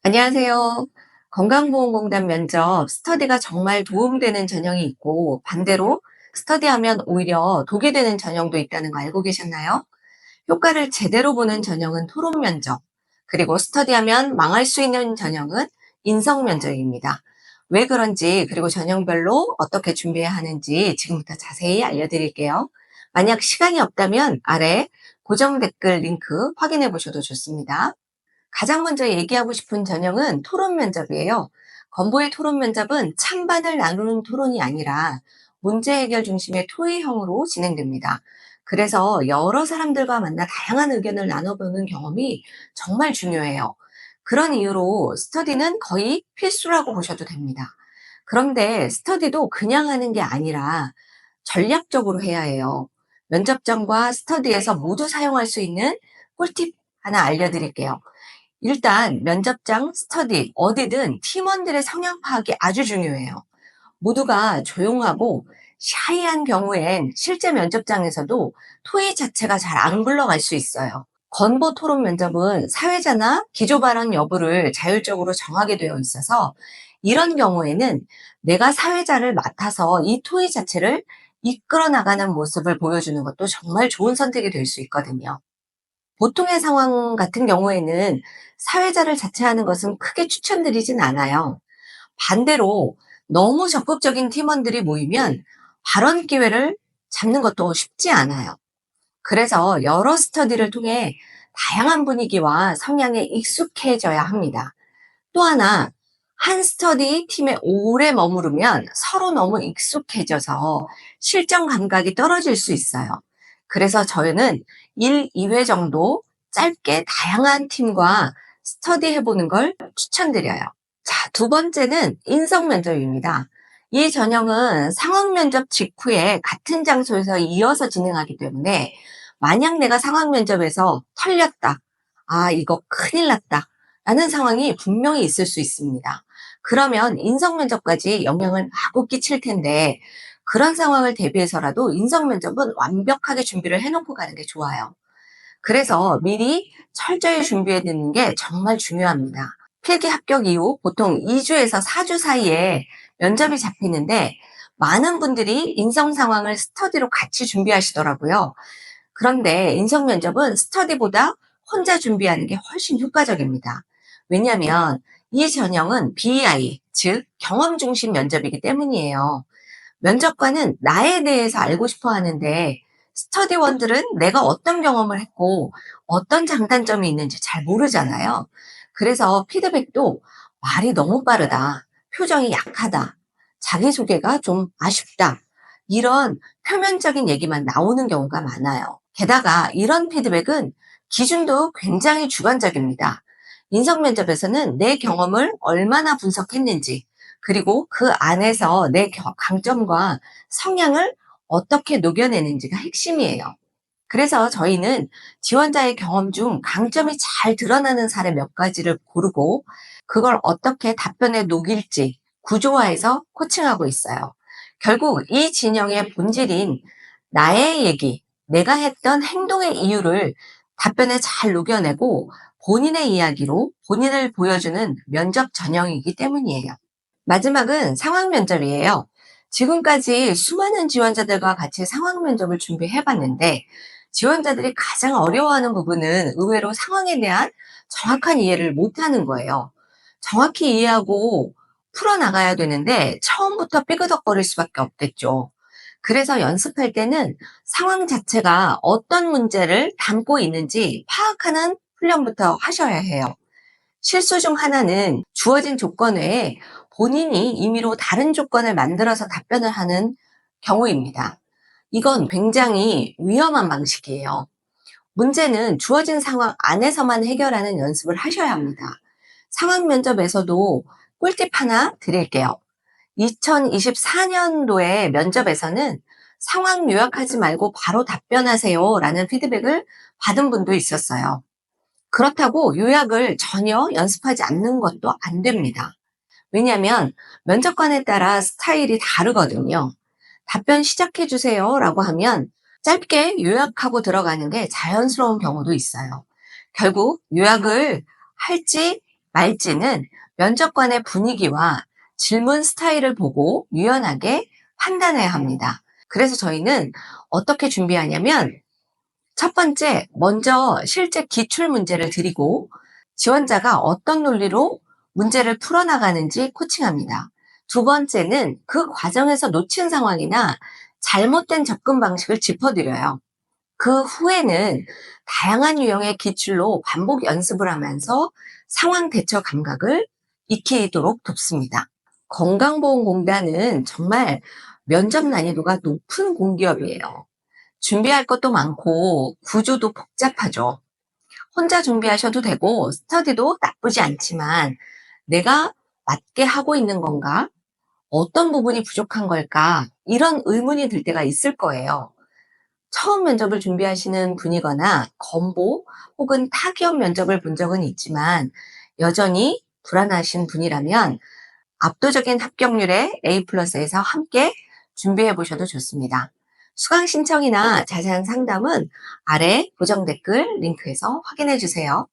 안녕하세요. 건강보험공단 면접 스터디가 정말 도움되는 전형이 있고 반대로 스터디하면 오히려 독이 되는 전형도 있다는 거 알고 계셨나요? 효과를 제대로 보는 전형은 토론 면접, 그리고 스터디하면 망할 수 있는 전형은 인성 면접입니다. 왜 그런지 그리고 전형별로 어떻게 준비해야 하는지 지금부터 자세히 알려드릴게요. 만약 시간이 없다면 아래 고정 댓글 링크 확인해 보셔도 좋습니다. 가장 먼저 얘기하고 싶은 전형은 토론 면접이에요. 건보의 토론 면접은 찬반을 나누는 토론이 아니라 문제 해결 중심의 토의형으로 진행됩니다. 그래서 여러 사람들과 만나 다양한 의견을 나눠보는 경험이 정말 중요해요. 그런 이유로 스터디는 거의 필수라고 보셔도 됩니다. 그런데 스터디도 그냥 하는 게 아니라 전략적으로 해야 해요. 면접장과 스터디에서 모두 사용할 수 있는 꿀팁 하나 알려드릴게요. 일단 면접장, 스터디, 어디든 팀원들의 성향 파악이 아주 중요해요. 모두가 조용하고 샤이한 경우엔 실제 면접장에서도 토의 자체가 잘 안 굴러갈 수 있어요. 건보 토론 면접은 사회자나 기조 발언 여부를 자율적으로 정하게 되어 있어서 이런 경우에는 내가 사회자를 맡아서 이 토의 자체를 이끌어 나가는 모습을 보여주는 것도 정말 좋은 선택이 될 수 있거든요. 보통의 상황 같은 경우에는 사회자를 자처하는 것은 크게 추천드리진 않아요. 반대로 너무 적극적인 팀원들이 모이면 발언 기회를 잡는 것도 쉽지 않아요. 그래서 여러 스터디를 통해 다양한 분위기와 성향에 익숙해져야 합니다. 또 하나, 한 스터디 팀에 오래 머무르면 서로 너무 익숙해져서 실전 감각이 떨어질 수 있어요. 그래서 저희는 1, 2회 정도 짧게 다양한 팀과 스터디 해보는 걸 추천드려요. 자, 두 번째는 인성 면접입니다. 이 전형은 상황 면접 직후에 같은 장소에서 이어서 진행하기 때문에 만약 내가 상황 면접에서 털렸다. 아, 이거 큰일 났다. 라는 상황이 분명히 있을 수 있습니다. 그러면 인성 면접까지 영향을 마구 끼칠 텐데 그런 상황을 대비해서라도 인성 면접은 완벽하게 준비를 해놓고 가는 게 좋아요. 그래서 미리 철저히 준비해 두는 게 정말 중요합니다. 필기 합격 이후 보통 2주에서 4주 사이에 면접이 잡히는데 많은 분들이 인성 상황을 스터디로 같이 준비하시더라고요. 그런데 인성 면접은 스터디보다 혼자 준비하는 게 훨씬 효과적입니다. 왜냐하면 이 전형은 BI, 즉 경험 중심 면접이기 때문이에요. 면접관은 나에 대해서 알고 싶어 하는데 스터디원들은 내가 어떤 경험을 했고 어떤 장단점이 있는지 잘 모르잖아요. 그래서 피드백도 말이 너무 빠르다, 표정이 약하다, 자기소개가 좀 아쉽다, 이런 표면적인 얘기만 나오는 경우가 많아요. 게다가 이런 피드백은 기준도 굉장히 주관적입니다. 인성 면접에서는 내 경험을 얼마나 분석했는지, 그리고 그 안에서 내 강점과 성향을 어떻게 녹여내는지가 핵심이에요. 그래서 저희는 지원자의 경험 중 강점이 잘 드러나는 사례 몇 가지를 고르고 그걸 어떻게 답변에 녹일지 구조화해서 코칭하고 있어요. 결국 이 진영의 본질인 나의 얘기, 내가 했던 행동의 이유를 답변에 잘 녹여내고 본인의 이야기로 본인을 보여주는 면접 전형이기 때문이에요. 마지막은 상황 면접이에요. 지금까지 수많은 지원자들과 같이 상황 면접을 준비해 봤는데 지원자들이 가장 어려워하는 부분은 의외로 상황에 대한 정확한 이해를 못하는 거예요. 정확히 이해하고 풀어나가야 되는데 처음부터 삐그덕거릴 수밖에 없겠죠. 그래서 연습할 때는 상황 자체가 어떤 문제를 담고 있는지 파악하는 훈련부터 하셔야 해요. 실수 중 하나는 주어진 조건 외에 본인이 임의로 다른 조건을 만들어서 답변을 하는 경우입니다. 이건 굉장히 위험한 방식이에요. 문제는 주어진 상황 안에서만 해결하는 연습을 하셔야 합니다. 상황 면접에서도 꿀팁 하나 드릴게요. 2024년도에 면접에서는 상황 요약하지 말고 바로 답변하세요 라는 피드백을 받은 분도 있었어요. 그렇다고 요약을 전혀 연습하지 않는 것도 안 됩니다. 왜냐하면 면접관에 따라 스타일이 다르거든요. 답변 시작해 주세요 라고 하면 짧게 요약하고 들어가는 게 자연스러운 경우도 있어요. 결국 요약을 할지 말지는 면접관의 분위기와 질문 스타일을 보고 유연하게 판단해야 합니다. 그래서 저희는 어떻게 준비하냐면 첫 번째, 먼저 실제 기출 문제를 드리고 지원자가 어떤 논리로 문제를 풀어나가는지 코칭합니다. 두 번째는 그 과정에서 놓친 상황이나 잘못된 접근 방식을 짚어드려요. 그 후에는 다양한 유형의 기출로 반복 연습을 하면서 상황 대처 감각을 익히도록 돕습니다. 건강보험공단은 정말 면접 난이도가 높은 공기업이에요. 준비할 것도 많고 구조도 복잡하죠. 혼자 준비하셔도 되고 스터디도 나쁘지 않지만 내가 맞게 하고 있는 건가? 어떤 부분이 부족한 걸까? 이런 의문이 들 때가 있을 거예요. 처음 면접을 준비하시는 분이거나 건보 혹은 타기업 면접을 본 적은 있지만 여전히 불안하신 분이라면 압도적인 합격률의 A+에서 함께 준비해 보셔도 좋습니다. 수강 신청이나 자세한 상담은 아래 고정 댓글 링크에서 확인해 주세요.